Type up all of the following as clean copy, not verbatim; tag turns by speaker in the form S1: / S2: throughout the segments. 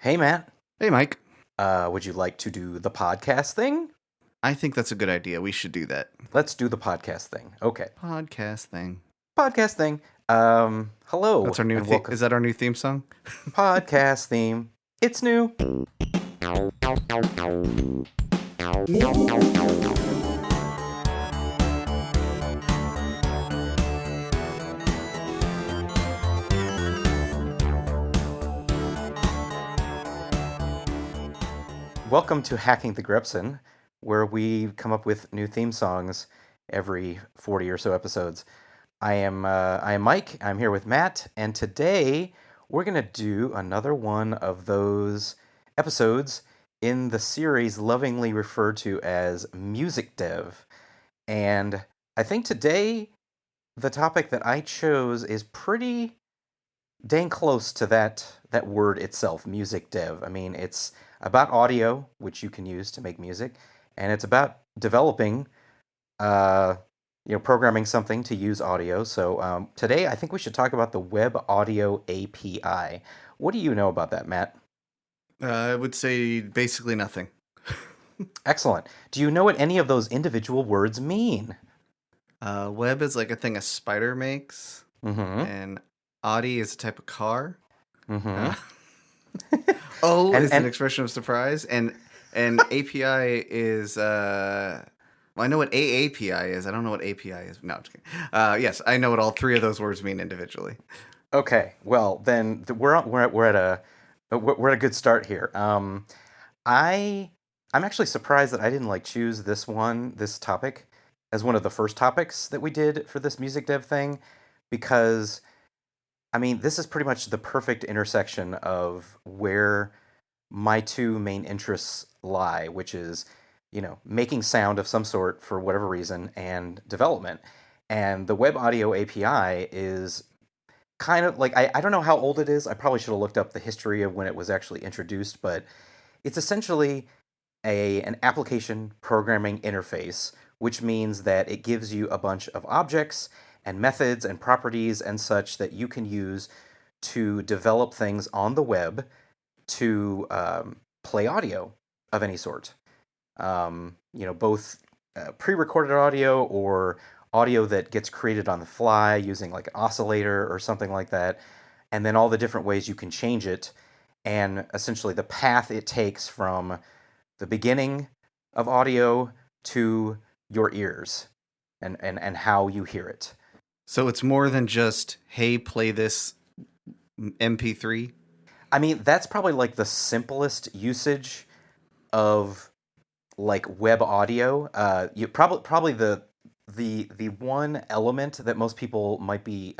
S1: Hey, Matt.
S2: Hey, Mike.
S1: Would you like to do the podcast thing?
S2: I think that's a good idea. We should do that.
S1: Let's do the podcast thing. Okay.
S2: Podcast thing.
S1: Podcast thing. Hello
S2: That's our new
S1: and welcome.
S2: Is that our new theme song?
S1: Podcast theme. It's new. Welcome to Hacking the Grepson, where we come up with new theme songs every 40 or so episodes. I am Mike. I'm here with Matt, and today we're gonna do another one of those episodes in the series lovingly referred to as MusicDev. And I think today the topic that I chose is pretty dang close to that word itself, music dev. I mean, it's about audio, which you can use to make music, and it's about developing, uh, programming something to use audio. So today, I think we should talk about the Web Audio API. What do you know about that, Matt?
S2: I would say basically nothing.
S1: Excellent. Do you know what any of those individual words mean?
S2: Web is like a thing a spider makes,
S1: Mm-hmm.
S2: and Audi is a type of car.
S1: Mm-hmm.
S2: Uh, O
S1: And
S2: is an expression of surprise, and API is well, I know what AAPI is. I don't know what API is. No, I'm just kidding. Yes, I know what all three of those words mean individually.
S1: okay, well then we're at a good start here. I I'm actually surprised that I didn't choose this topic as one of the first topics that we did for this music dev thing, because I mean this is pretty much the perfect intersection of where my two main interests lie, which is, making sound of some sort for whatever reason and development. And the web audio API is kind of like I don't know how old it is. I probably should have looked up the history of when it was actually introduced, but it's essentially an application programming interface, which means that it gives you a bunch of objects and methods and properties and such that you can use to develop things on the web to play audio of any sort. Both pre-recorded audio or audio that gets created on the fly using like an oscillator or something like that, and then all the different ways you can change it, and essentially the path it takes from the beginning of audio to your ears and how you hear it.
S2: So it's more than just, hey, play this MP3.
S1: I mean, that's probably like the simplest usage of like web audio. You probably the one element that most people might be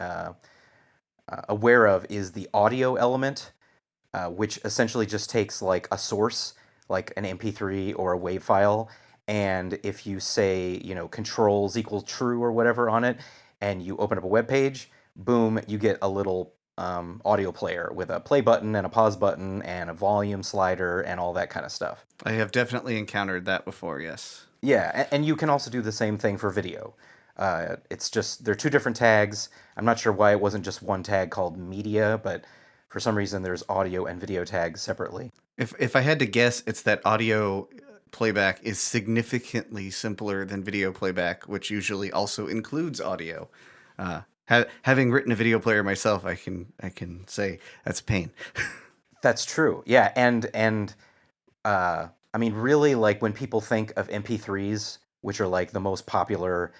S1: aware of is the audio element, which essentially just takes like a source, like an MP3 or a WAV file, and if you say, controls equal true or whatever on it, and you open up a web page, boom, you get a little audio player with a play button and a pause button and a volume slider and all that kind of stuff.
S2: I have definitely encountered that before, yes.
S1: Yeah, and you can also do the same thing for video. It's just they're two different tags. I'm not sure why it wasn't just one tag called media, but for some reason there's audio and video tags separately.
S2: If I had to guess, it's that audio playback is significantly simpler than video playback, which usually also includes audio. Having written a video player myself, I can say that's a pain.
S1: That's true. Yeah, and I mean, really, like when people think of MP3s, which are like the most popular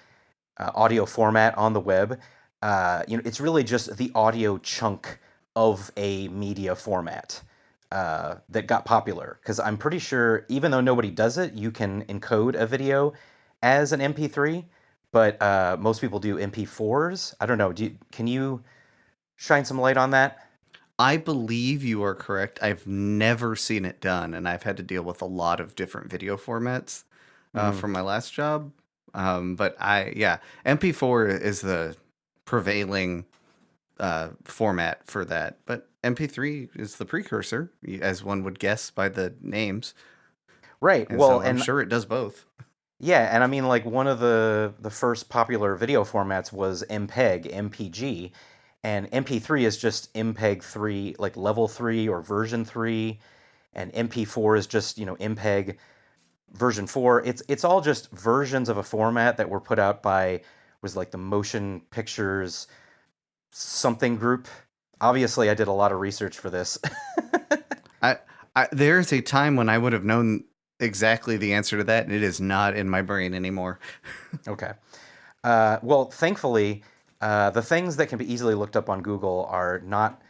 S1: audio format on the web, it's really just the audio chunk of a media format that got popular. Because I'm pretty sure, even though nobody does it, you can encode a video as an MP3, but most people do MP4s. I don't know. Can you shine some light on that?
S2: I believe you are correct. I've never seen it done, and I've had to deal with a lot of different video formats
S1: Mm.
S2: from my last job. But MP4 is the prevailing format for that. But MP3 is the precursor, as one would guess by the names.
S1: Right.
S2: And
S1: Well,
S2: so I'm
S1: and
S2: sure it does both.
S1: yeah, and I mean, like one of the first popular video formats was MPEG, MPG, and MP3 is just MPEG 3, like level 3 or version 3, and MP4 is just, MPEG version 4. It's all just versions of a format that were put out by, was like the Motion Pictures something group. Obviously, I did a lot of research for this.
S2: I, there's a time when I would have known exactly the answer to that, and it is not in my brain anymore.
S1: Okay. Well, thankfully, the things that can be easily looked up on Google are not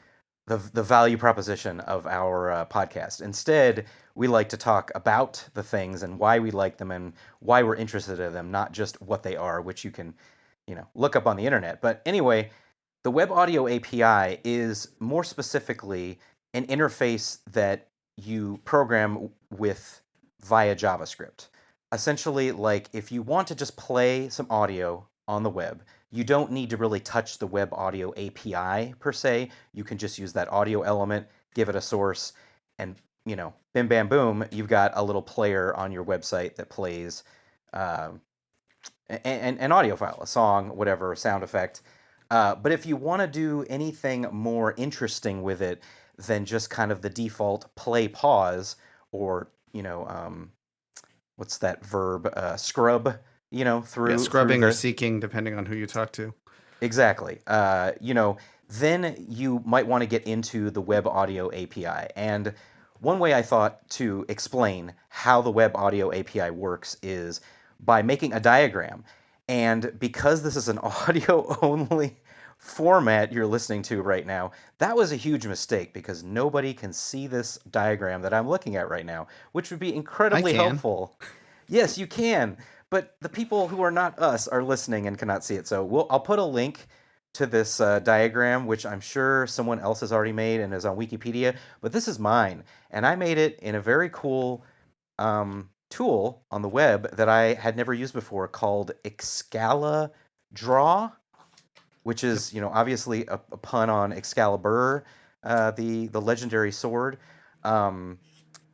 S1: the value proposition of our podcast. Instead, we like to talk about the things and why we like them and why we're interested in them, not just what they are, which you can, look up on the internet. But anyway, the Web Audio API is more specifically an interface that you program with via JavaScript. Essentially, like if you want to just play some audio on the web, you don't need to really touch the Web Audio API per se. You can just use that audio element, give it a source, and bim bam boom, you've got a little player on your website that plays uh, an audio file, a song, whatever, a sound effect. But if you want to do anything more interesting with it than just kind of the default play pause or what's that verb, scrub,
S2: Yeah,
S1: through
S2: scrubbing or
S1: the
S2: seeking, depending on who you talk to.
S1: exactly. Then you might want to get into the Web Audio API. And one way I thought to explain how the Web Audio API works is by making a diagram. And because this is an audio only format you're listening to right now, that was a huge mistake because nobody can see this diagram that I'm looking at right now, which would be
S2: I
S1: incredibly
S2: can.
S1: helpful. Yes, you can, but the people who are not us are listening and cannot see it. So I'll put a link to this diagram, which I'm sure someone else has already made and is on Wikipedia, but this is mine. And I made it in a very cool tool on the web that I had never used before called Excala Draw, which
S2: Yep.
S1: is, obviously a pun on Excalibur, the legendary sword. Um,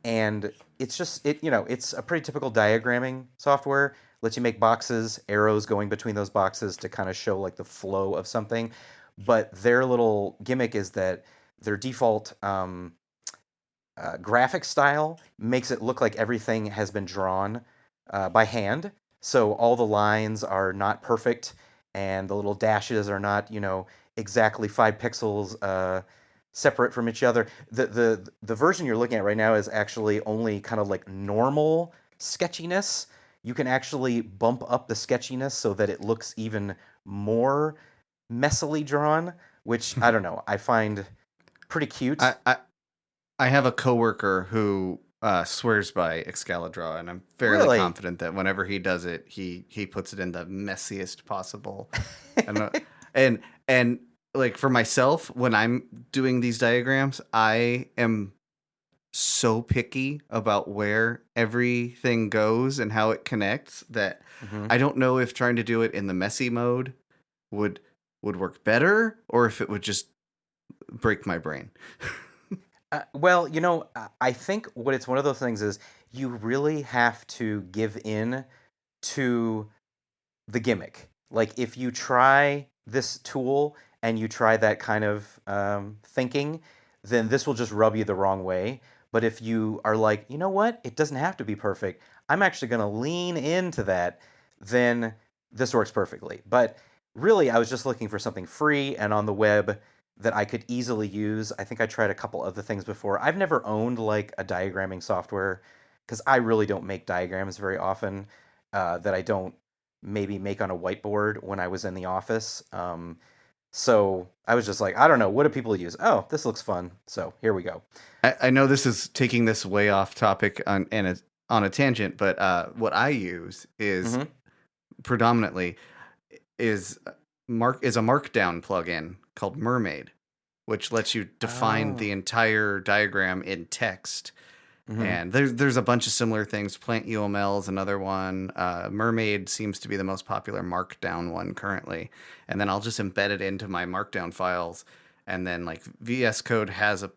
S1: and it's just it's a pretty typical diagramming software. Lets you make boxes, arrows going between those boxes to kind of show like the flow of something. But their little gimmick is that their default graphic style makes it look like everything has been drawn by hand. So all the lines are not perfect, and the little dashes are not, exactly 5 pixels separate from each other. The version you're looking at right now is actually only kind of like normal sketchiness. You can actually bump up the sketchiness so that it looks even more messily drawn, which I don't know, I find pretty cute.
S2: I, I I have a coworker who swears by Excalibur, and I'm fairly
S1: Really?
S2: confident that whenever he does it, he puts it in the messiest possible. And and and like for myself, when I'm doing these diagrams, I am so picky about where everything goes and how it connects that
S1: hmm
S2: I don't know if trying to do it in the messy mode would would work better or if it would just break my brain.
S1: well, I think what it's one of those things is you really have to give in to the gimmick. Like if you try this tool and you try that kind of thinking, then this will just rub you the wrong way. But if you are like, you know what, it doesn't have to be perfect. I'm actually going to lean into that. Then this works perfectly. But really, I was just looking for something free and on the web that I could easily use. I think I tried a couple other things before. I've never owned like a diagramming software because I really don't make diagrams very often. That I don't maybe make on a whiteboard when I was in the office. So I was just like, I don't know, what do people use? Oh, this looks fun. So here we go.
S2: I know this is taking this way off topic on a tangent, but what I use is
S1: hmm
S2: predominantly is is a markdown plugin called Mermaid, which lets you define the
S1: Oh.
S2: entire diagram in text.
S1: hmm
S2: And there's a bunch of similar things. Plant UML is another one. Mermaid seems to be the most popular Markdown one currently. And then I'll just embed it into my Markdown files. And then like VS Code has a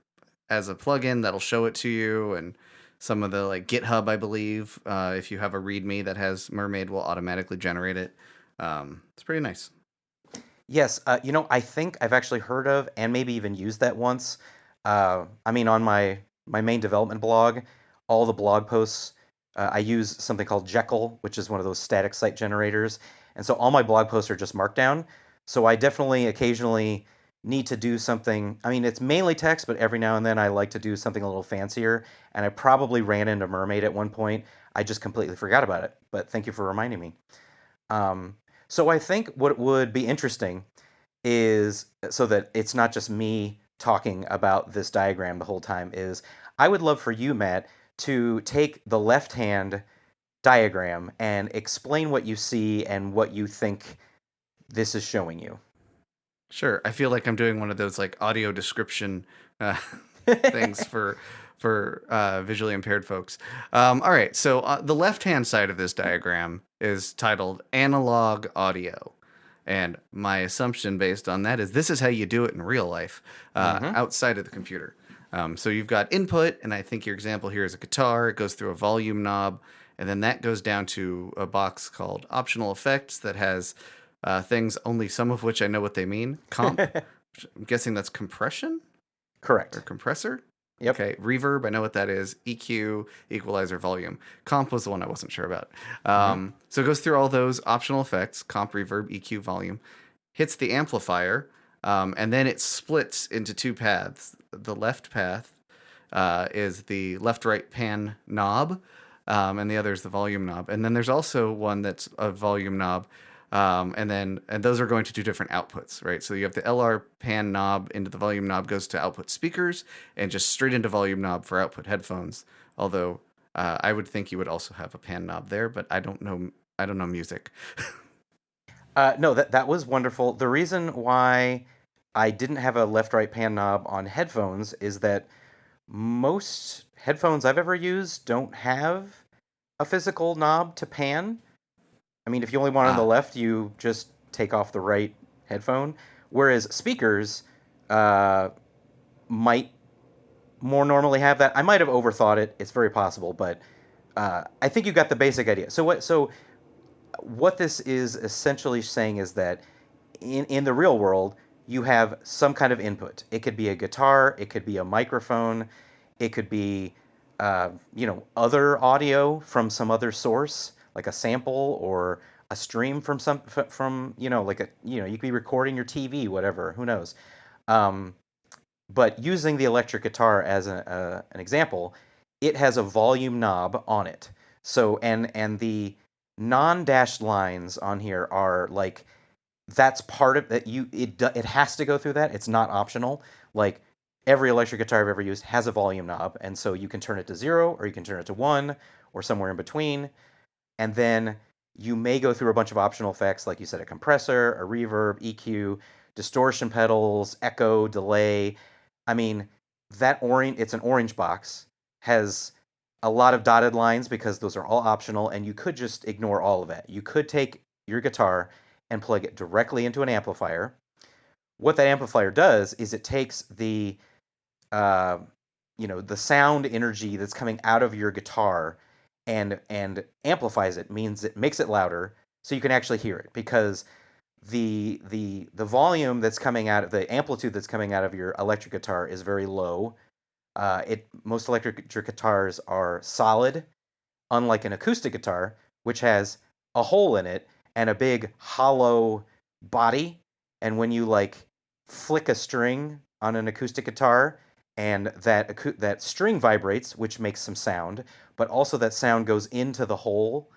S2: plugin that'll show it to you. And some of the like GitHub, I believe, if you have a README that has Mermaid, will automatically generate it. It's pretty nice.
S1: Yes, I think I've actually heard of and maybe even used that once. I mean, on my main development blog, all the blog posts, I use something called Jekyll, which is one of those static site generators, and so all my blog posts are just Markdown. So I definitely occasionally need to do something. I mean, it's mainly text, but every now and then I like to do something a little fancier. And I probably ran into Mermaid at one point. I just completely forgot about it, but thank you for reminding me. Um, so I think what would be interesting is so that it's not just me talking about this diagram the whole time is I would love for you, Matt, to take the left hand diagram and explain what you see and what you think this is showing you.
S2: Sure. I feel like I'm doing one of those like audio description uh, things for visually impaired folks. All right. So the left hand side of this diagram is titled analog audio. And my assumption based on that is this is how you do it in real life
S1: Hmm.
S2: outside of the computer. So you've got input, and I think your example here is a guitar. It goes through a volume knob, and then that goes down to a box called optional effects that has things, only some of which I know what they mean. Comp, I'm guessing that's compression or
S1: Correct.
S2: compressor.
S1: Yep.
S2: Okay, reverb, I know what that is. EQ, equalizer, volume. Comp was the one I wasn't sure about.
S1: Hmm.
S2: So it goes through all those optional effects: comp, reverb, EQ, volume. Hits the amplifier, and then it splits into two paths. The left path is the left-right pan knob, and the other is the volume knob. And then there's also one that's a volume knob, and those are going to do different outputs, right? So you have the LR pan knob into the volume knob goes to output speakers, and just straight into volume knob for output headphones. Although I would think you would also have a pan knob there, but I don't know. I don't know music.
S1: No, that was wonderful. The reason why I didn't have a left-right pan knob on headphones is that most headphones I've ever used don't have a physical knob to pan. I mean, if you only want on the
S2: Ah,
S1: left, you just take off the right headphone. Whereas speakers uh, might more normally have that. I might have overthought it. It's very possible, but I think you got the basic idea. So what this is essentially saying is that in the real world, you have some kind of input. It could be a guitar, it could be a microphone, it could be other audio from some other source, like a sample or a stream from from like a you could be recording your TV, whatever. Who knows? Um, but using the electric guitar as an example, it has a volume knob on it. So and the non-dashed lines on here are like that's part of that it has to go through that. It's not optional. Like every electric guitar I've ever used has a volume knob, and so you can turn it to 0 or you can turn it to 1 or somewhere in between. And then you may go through a bunch of optional effects like you said, a compressor, a reverb, EQ, distortion pedals, echo, delay. I mean, that orange it's an orange box, has a lot of dotted lines because those are all optional, and you could just ignore all of it. You could take your guitar and plug it directly into an amplifier. What that amplifier does is it takes uh, the sound energy that's coming out of your guitar and amplifies it, means it makes it louder so you can actually hear it, because the volume that's coming out of the amplitude that's coming out of your electric guitar is very low. It most electric guitars are solid, unlike an acoustic guitar, which has a hole in it and a big hollow body. And when you like flick a string on an acoustic guitar, and that string vibrates, which makes some sound, but also that sound goes into the hole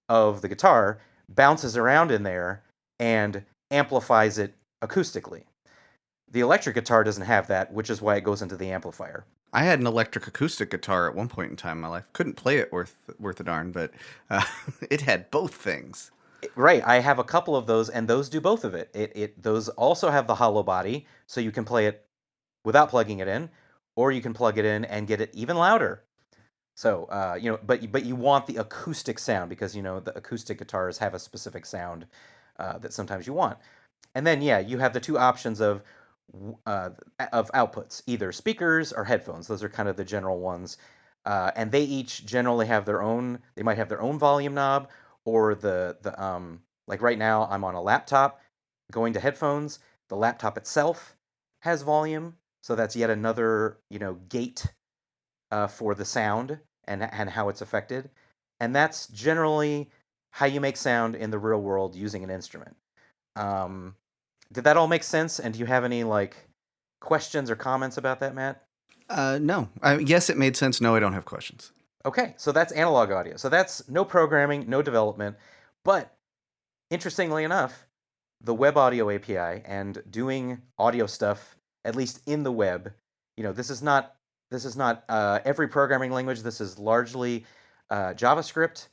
S1: of the guitar, bounces around in there, and amplifies it acoustically. The electric guitar doesn't have that, which is why it goes into the amplifier.
S2: I had an electric acoustic guitar at one point in time in my life. Couldn't play it worth a darn, but uh, it had both things.
S1: Right, I have a couple of those, and those do both of it. It those also have the hollow body, so you can play it without plugging it in, or you can plug it in and get it even louder. So but you want the acoustic sound because the acoustic guitars have a specific sound that sometimes you want. And then yeah, you have the two options uh, of outputs, either speakers or headphones. Those are kind of the general ones, and they each generally have their own. They might have their own volume knob, or the like right now I'm on a laptop. Going to headphones, the laptop itself has volume, so that's yet another gate for the sound and how it's affected. And that's generally how you make sound in the real world using an instrument. Um, did that all make sense? And do you have any like questions or comments about that, Matt?
S2: No. Yes, it made sense. No, I don't have questions.
S1: Okay, so that's analog audio. So that's no programming, no development. But interestingly enough, the web audio API and doing audio stuff, at least in the web, this is not every programming language. This is largely JavaScript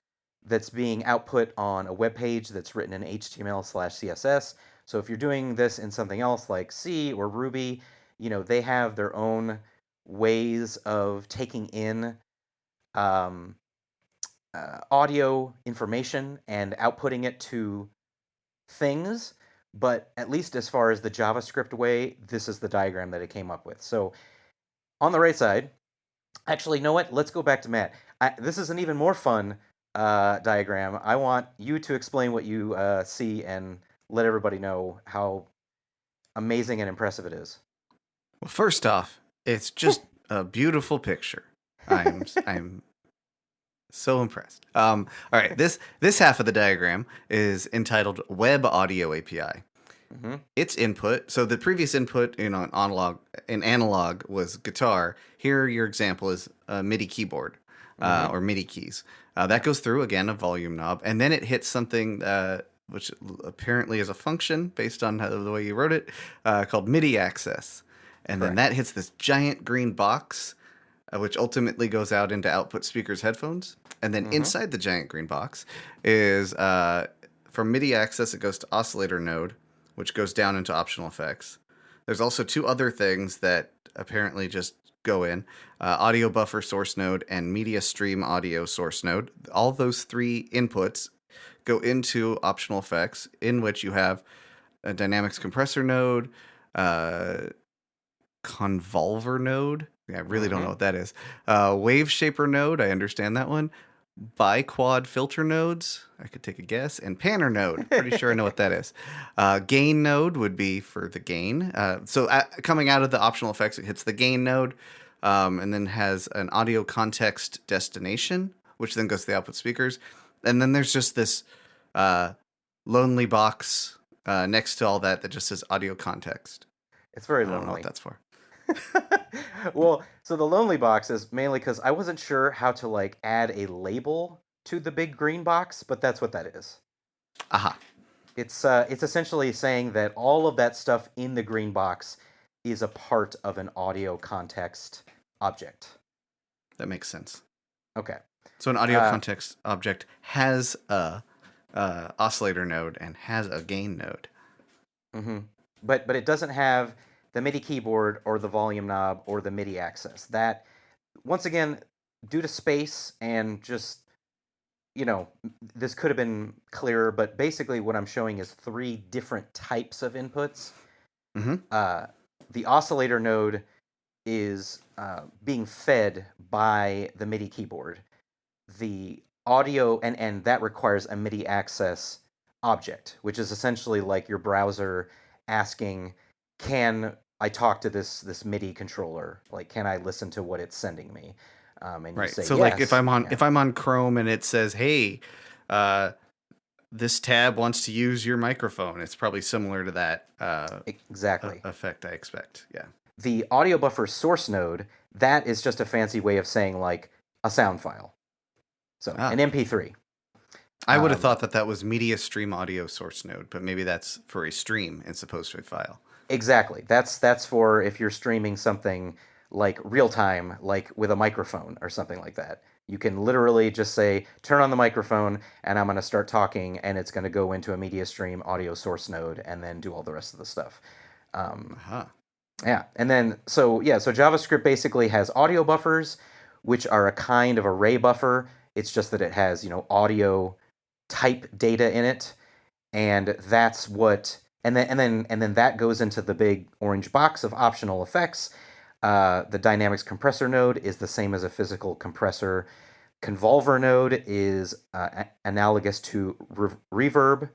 S1: that's being output on a web page that's written in HTML/CSS. So if you're doing this in something else like C or Ruby, they have their own ways of taking in um, audio information and outputting it to things. But at least as far as the JavaScript way, this is the diagram that it came up with. So on the right side, actually, you know what? Let's go back to Matt. This is an even more fun diagram. I want you to explain what you see and let everybody know how amazing and impressive it is.
S2: Well, first off, it's just a beautiful picture. I'm so impressed. All right, this half of the diagram is entitled Web Audio API.
S1: Mm-hmm.
S2: Its input. So the previous input in analog was guitar. Here, your example is a MIDI keyboard
S1: Mm-hmm.
S2: or MIDI keys. That goes through again a volume knob, and then it hits something which apparently is a function based on the way you wrote it, called MIDI access, and then
S1: Correct.
S2: that hits this giant green box, which ultimately goes out into output speakers headphones, and then
S1: Mm-hmm.
S2: inside the giant green box is from MIDI access it goes to oscillator node, which goes down into optional effects. There's also two other things that apparently just go in: audio buffer source node and media stream audio source node. All those three inputs go into optional effects, in which you have a dynamics compressor node, uh, convolver node. Yeah, I really don't know
S1: Mm-hmm.
S2: what that is. Wave shaper node. I understand that one. Biquad filter nodes. I could take a guess. And panner node. Pretty sure I know what that is. Gain node would be for the gain. Coming out of the optional effects, it hits the gain node, and then has an audio context destination, which then goes to the output speakers. And then there's just this uh, lonely box next to all that just says audio context.
S1: It's very
S2: I don't know what
S1: lonely.
S2: that's for.
S1: Well, so the lonely box is mainly because I wasn't sure how to like add a label to the big green box, but that's what that is.
S2: Aha.
S1: It's essentially saying that all of that stuff in the green box is a part of an audio context object.
S2: That makes sense.
S1: Okay.
S2: So an audio
S1: Uh,
S2: context object has a oscillator node and has a gain node.
S1: hmm but it doesn't have the MIDI keyboard or the volume knob or the MIDI access. That once again, due to space and just this could have been clearer, but basically what I'm showing is three different types of inputs.
S2: Mm-hmm.
S1: Uh, the oscillator node is being fed by the MIDI keyboard. The audio, and that requires a MIDI access object, which is essentially like your browser asking, can I talk to this MIDI controller? Like, can I listen to what it's sending me? And you
S2: Right.
S1: say
S2: So like if
S1: yes.
S2: I'm on
S1: Yeah,
S2: if I'm on Chrome and it says, "Hey, uh, this tab wants to use your microphone," it's probably similar to that
S1: exactly.
S2: effect. I expect. Yeah.
S1: The audio buffer source node, that is just a fancy way of saying like a sound file. So an
S2: Ah.
S1: MP3.
S2: I would have
S1: Um,
S2: thought that was media stream audio source node, but maybe that's for a stream as opposed to a file.
S1: exactly. That's for if you're streaming something like real time, like with a microphone or something like that. You can literally just say, turn on the microphone, and I'm going to start talking, and it's going to go into a media stream audio source node and then do all the rest of the stuff. Um,
S2: Aha.
S1: Yeah, and then so JavaScript basically has audio buffers, which are a kind of array buffer. It's just that it has audio type data in it, and that's what and then that goes into the big orange box of optional effects. The dynamics compressor node is the same as a physical compressor. Convolver node is analogous to reverb.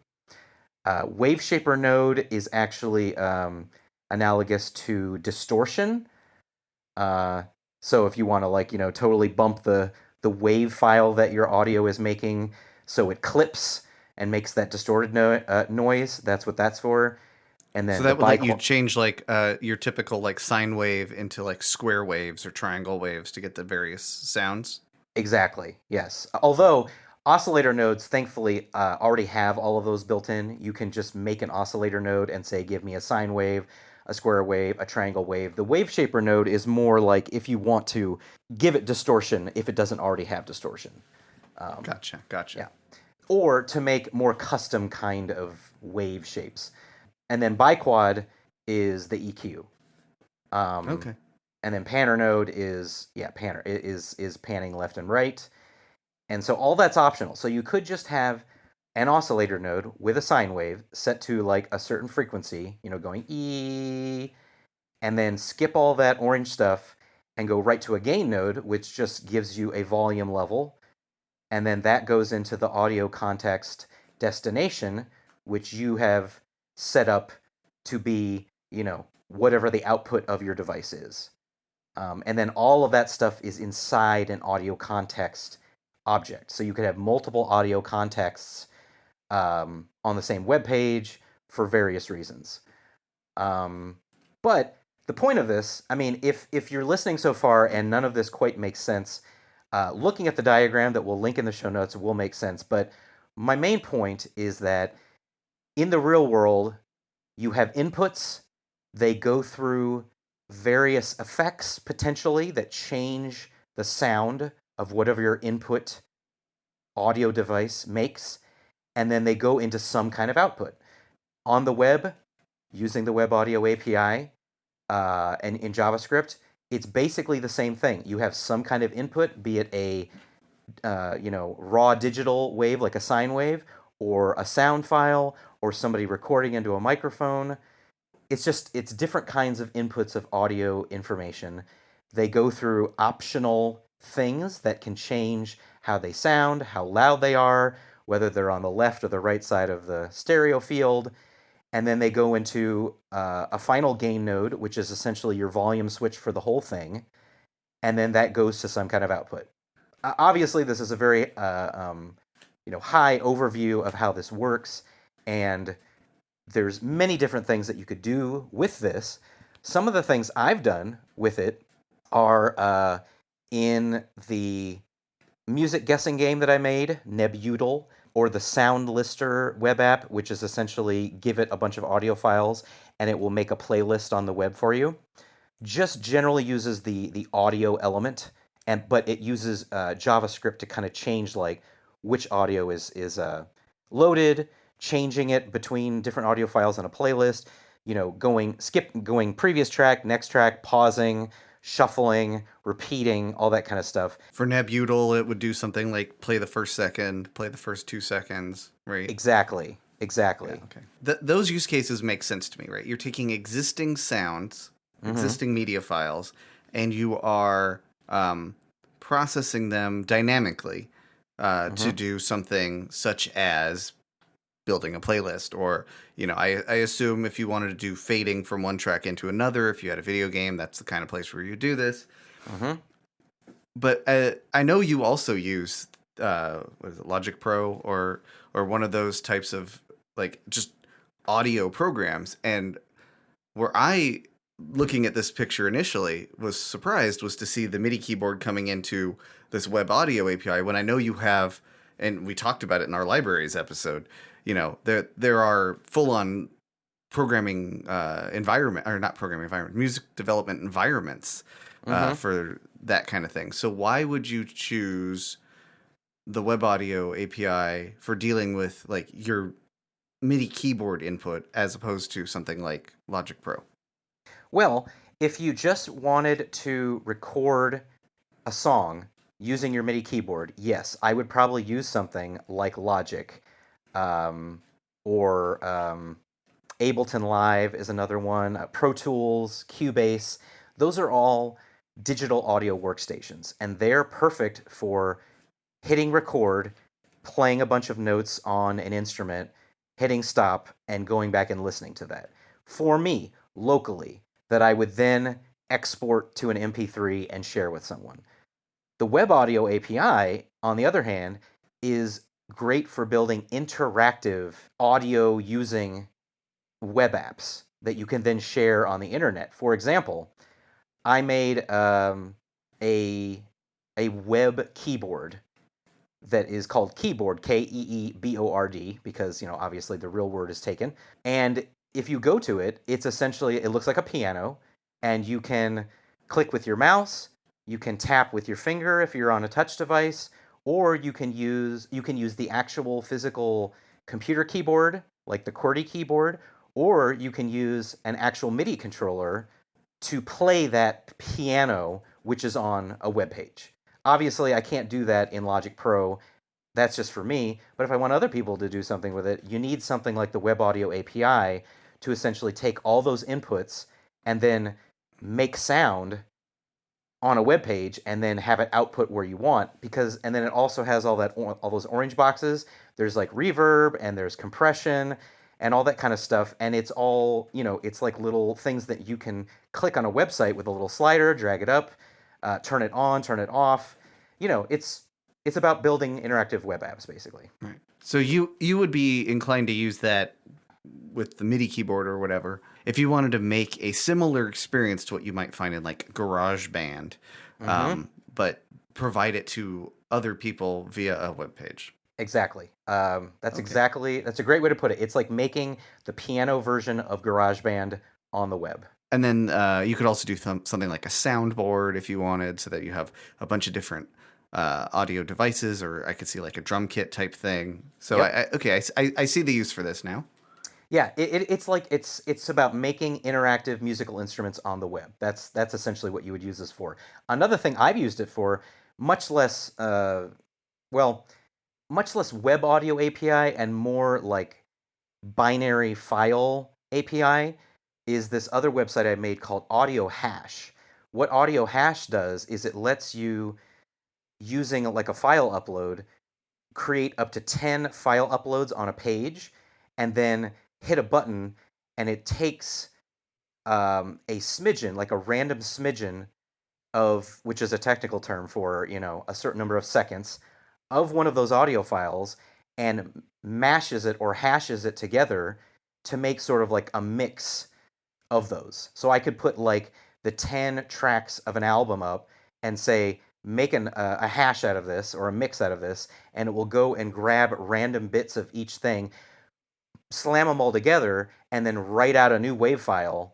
S1: Wave shaper node is actually analogous to distortion. Uh, so if you want to like totally bump the wave file that your audio is making, so it clips and makes that distorted noise. That's what that's for. And
S2: So
S1: then the
S2: that would let you
S1: biquad.
S2: change like your typical like sine wave into like square waves or triangle waves to get the various sounds.
S1: Exactly. Yes. Although oscillator nodes, thankfully, already have all of those built in. You can just make an oscillator node and say, give me a sine wave, a square wave, a triangle wave. The wave shaper node is more like if you want to give it distortion if it doesn't already have distortion. Um,
S2: Gotcha, gotcha.
S1: yeah. Or to make more custom kind of wave shapes. And then biquad is the EQ. Um,
S2: Okay.
S1: and then panner node is panner is panning left and right. And so all that's optional. So you could just have an oscillator node with a sine wave set to like a certain frequency, going E, and then skip all that orange stuff and go right to a gain node, which just gives you a volume level. And then that goes into the audio context destination, which you have set up to be, whatever the output of your device is. And then all of that stuff is inside an audio context object. So you could have multiple audio contexts on the same web page for various reasons. But the point of this, I mean, if you're listening so far and none of this quite makes sense, looking at the diagram that we'll link in the show notes will make sense. But my main point is that in the real world, you have inputs. They go through various effects potentially that change the sound of whatever your input audio device makes, and then they go into some kind of output. On the web, using the Web Audio API and in JavaScript, it's basically the same thing. You have some kind of input, be it a raw digital wave like a sine wave, or a sound file, or somebody recording into a microphone. It's different kinds of inputs of audio information. They go through optional things that can change how they sound, how loud they are, whether they're on the left or the right side of the stereo field. And then they go into a final gain node, which is essentially your volume switch for the whole thing. And then that goes to some kind of output. Obviously, this is a very high overview of how this works, and there's many different things that you could do with this. Some of the things I've done with it are in the music guessing game that I made, Nebutal, or the Sound Lister web app, which is essentially give it a bunch of audio files and it will make a playlist on the web for you. Just generally uses the audio element, but it uses JavaScript to kind of change like which audio is loaded, changing it between different audio files in a playlist. Going previous track, next track, pausing, shuffling, repeating, all that kind of stuff.
S2: For Nebutal, it would do something like play the first second, play the first 2 seconds, right?
S1: Exactly.
S2: Yeah,
S1: Exactly.
S2: okay. Those use cases make sense to me, right? You're taking existing sounds,
S1: Mm-hmm.
S2: existing media files, and you are processing them dynamically to
S1: Mm-hmm.
S2: do something such as building a playlist. Or, I assume if you wanted to do fading from one track into another, if you had a video game, that's the kind of place where you do this.
S1: Mm-hmm.
S2: But I know you also use what is it, Logic Pro or one of those types of like just audio programs. And where I, looking at this picture initially, was surprised was to see the MIDI keyboard coming into this web audio API when I know you have, and we talked about it in our libraries episode. There are full on programming environment, or not programming environment, music development environments
S1: Mm-hmm.
S2: for that kind of thing. So why would you choose the web audio API for dealing with like your MIDI keyboard input as opposed to something like Logic Pro?
S1: Well, if you just wanted to record a song using your MIDI keyboard, yes, I would probably use something like Logic, um, or Ableton Live is another one. Pro Tools, Cubase, those are all digital audio workstations, and they're perfect for hitting record, playing a bunch of notes on an instrument, hitting stop and going back and listening to that for me locally that I would then export to an MP3 and share with someone. The web audio API, on the other hand, is great for building interactive audio using web apps that you can then share on the internet. For example, I made a a web keyboard that is called Keyboard, Keeboard, because obviously the real word is taken. And if you go to it, it's essentially it looks like a piano, and you can click with your mouse, you can tap with your finger if you're on a touch device, or you can use the actual physical computer keyboard, like the QWERTY keyboard, or you can use an actual MIDI controller to play that piano, which is on a web page. Obviously, I can't do that in Logic Pro. That's just for me. But if I want other people to do something with it, you need something like the Web Audio API to essentially take all those inputs and then make sound on a web page and then have it output where you want, because and then it also has all those orange boxes. There's like reverb and there's compression and all that kind of stuff, and it's all, it's like little things that you can click on a website with a little slider, drag it up, turn it on, turn it off. It's about building interactive web apps basically.
S2: Right. So you would be inclined to use that with the MIDI keyboard or whatever if you wanted to make a similar experience to what you might find in like GarageBand,
S1: Mm-hmm.
S2: but provide it to other people via a web page.
S1: Exactly.
S2: Okay.
S1: That's a great way to put it. It's like making the piano version of GarageBand on the web.
S2: And then you could also do something like a soundboard if you wanted, so that you have a bunch of different audio devices, or I could see like a drum kit type thing. So
S1: Yep.
S2: I see the use for this now.
S1: Yeah, it's like it's about making interactive musical instruments on the web. That's essentially what you would use this for. Another thing I've used it for, much less well, much less web audio API and more like binary file API, is this other website I made called Audio Hash. What Audio Hash does is it lets you, using like a file upload, create up to 10 file uploads on a page and then hit a button, and it takes a smidgen, like a random smidgen of, which is a technical term for, a certain number of seconds of one of those audio files, and mashes it or hashes it together to make sort of like a mix of those. So I could put like the 10 tracks of an album up and say, make a hash out of this or a mix out of this, and it will go and grab random bits of each thing, slam them all together, and then write out a new wave file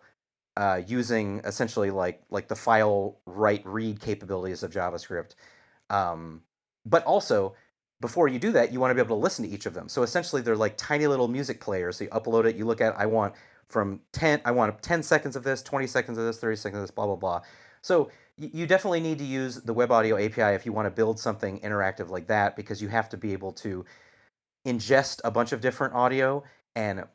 S1: using essentially like the file write read capabilities of JavaScript. Um, but also, before you do that, you want to be able to listen to each of them. So essentially, they're like tiny little music players. So you upload it, you look at, I want 10 seconds of this, 20 seconds of this, 30 seconds of this, blah blah blah. So you definitely need to use the Web Audio API if you want to build something interactive like that, because you have to be able to ingest a bunch of different audio and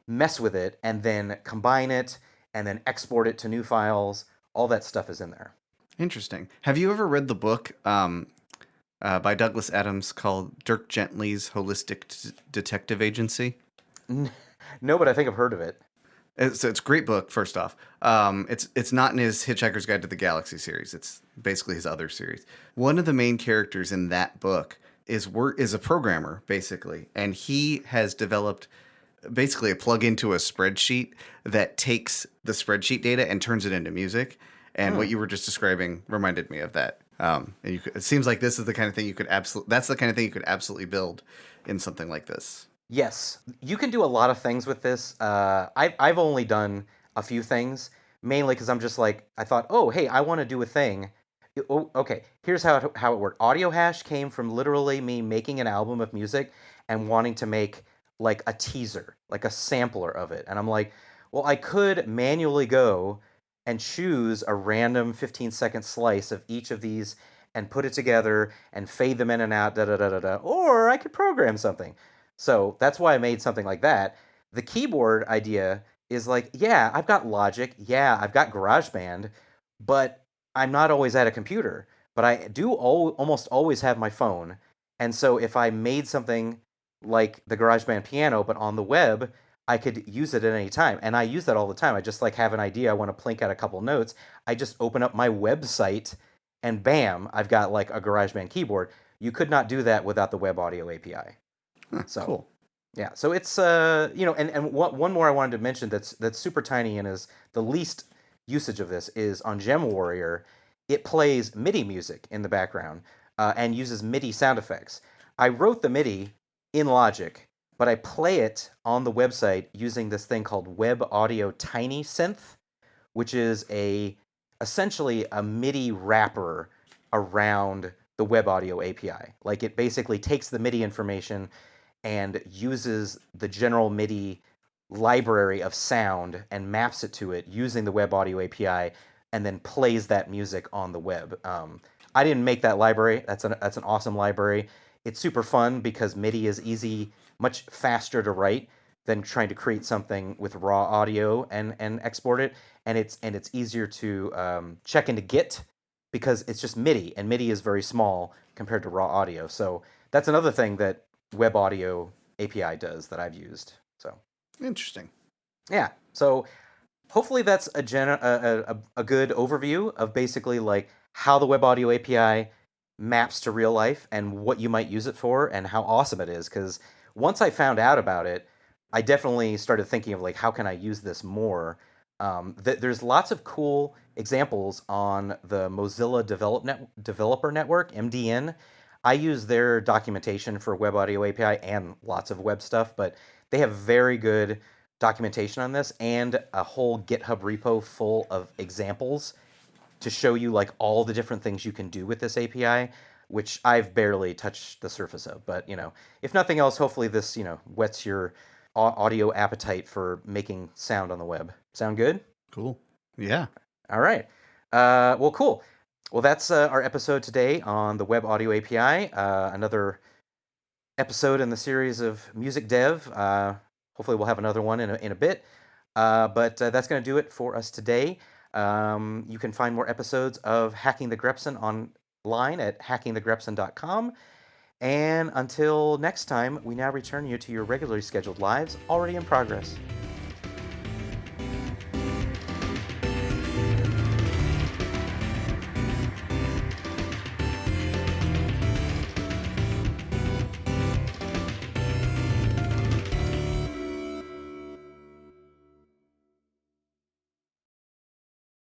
S1: mess with it and then combine it and then export it to new files. All that stuff is in there.
S2: Interesting. Have you ever read the book by Douglas Adams called Dirk Gently's Holistic Detective Agency?
S1: No, but I think I've heard of it.
S2: It's a great book. First off, it's not in his Hitchhiker's Guide to the Galaxy series. It's basically his other series. One of the main characters in that book is a programmer basically, and he has developed basically a plug into a spreadsheet that takes the spreadsheet data and turns it into music. And
S1: Hmm.
S2: what you were just describing reminded me of that. And it seems like this is the kind of thing you could absolutely that's the kind of thing you could absolutely build in something like this.
S1: Yes, you can do a lot of things with this. I've only done a few things, mainly because I'm just like, I thought, oh hey, I want to do a thing. Oh, okay, here's how it worked. Audio Hash came from literally me making an album of music and wanting to make like a teaser, like a sampler of it, and I'm like, well, I could manually go and choose a random 15-second slice of each of these and put it together and fade them in and out, da da da da da, or I could program something. So that's why I made something like that. The keyboard idea is like, yeah, I've got Logic, yeah, I've got GarageBand, but I'm not always at a computer. But I do almost always have my phone. And so if I made something like the GarageBand piano, but on the web, I could use it at any time. And I use that all the time. I just like have an idea. I want to plink out a couple notes. I just open up my website and bam, I've got like a GarageBand keyboard. You could not do that without the Web Audio API.
S2: Huh,
S1: So
S2: cool.
S1: yeah, so it's and one more I wanted to mention that's super tiny and is the least usage of this is on Gem Warrior. It plays MIDI music in the background and uses MIDI sound effects. I wrote the MIDI in Logic, but I play it on the website using this thing called Web Audio Tiny Synth, which is a essentially a MIDI wrapper around the Web Audio API. Like it basically takes the MIDI information and uses the general MIDI library of sound and maps it to it using the Web Audio API, and then plays that music on the web. I didn't make that library. That's an awesome library. It's super fun because MIDI is easy, much faster to write than trying to create something with raw audio and export it. And it's easier to check into Git because it's just MIDI, and MIDI is very small compared to raw audio. So that's another thing that Web Audio API does that I've used. So
S2: Interesting.
S1: yeah, so hopefully that's a good overview of basically like how the Web Audio API maps to real life and what you might use it for and how awesome it is. Because once I found out about it, I definitely started thinking of like how can I use this more. There's lots of cool examples on the Mozilla Developer Network (MDN). I use their documentation for Web Audio API and lots of web stuff, but they have very good documentation on this and a whole GitHub repo full of examples to show you like all the different things you can do with this API, which I've barely touched the surface of. But if nothing else, hopefully this whets your audio appetite for making sound on the web. Sound good?
S2: Cool. Yeah.
S1: All right. Well, cool. Well, that's our episode today on the Web Audio API. Another episode in the series of Music Dev. Hopefully, we'll have another one in a bit. But that's going to do it for us today. You can find more episodes of Hacking the Grepson online at hackingthegrepson.com. And until next time, we now return you to your regularly scheduled lives already in progress.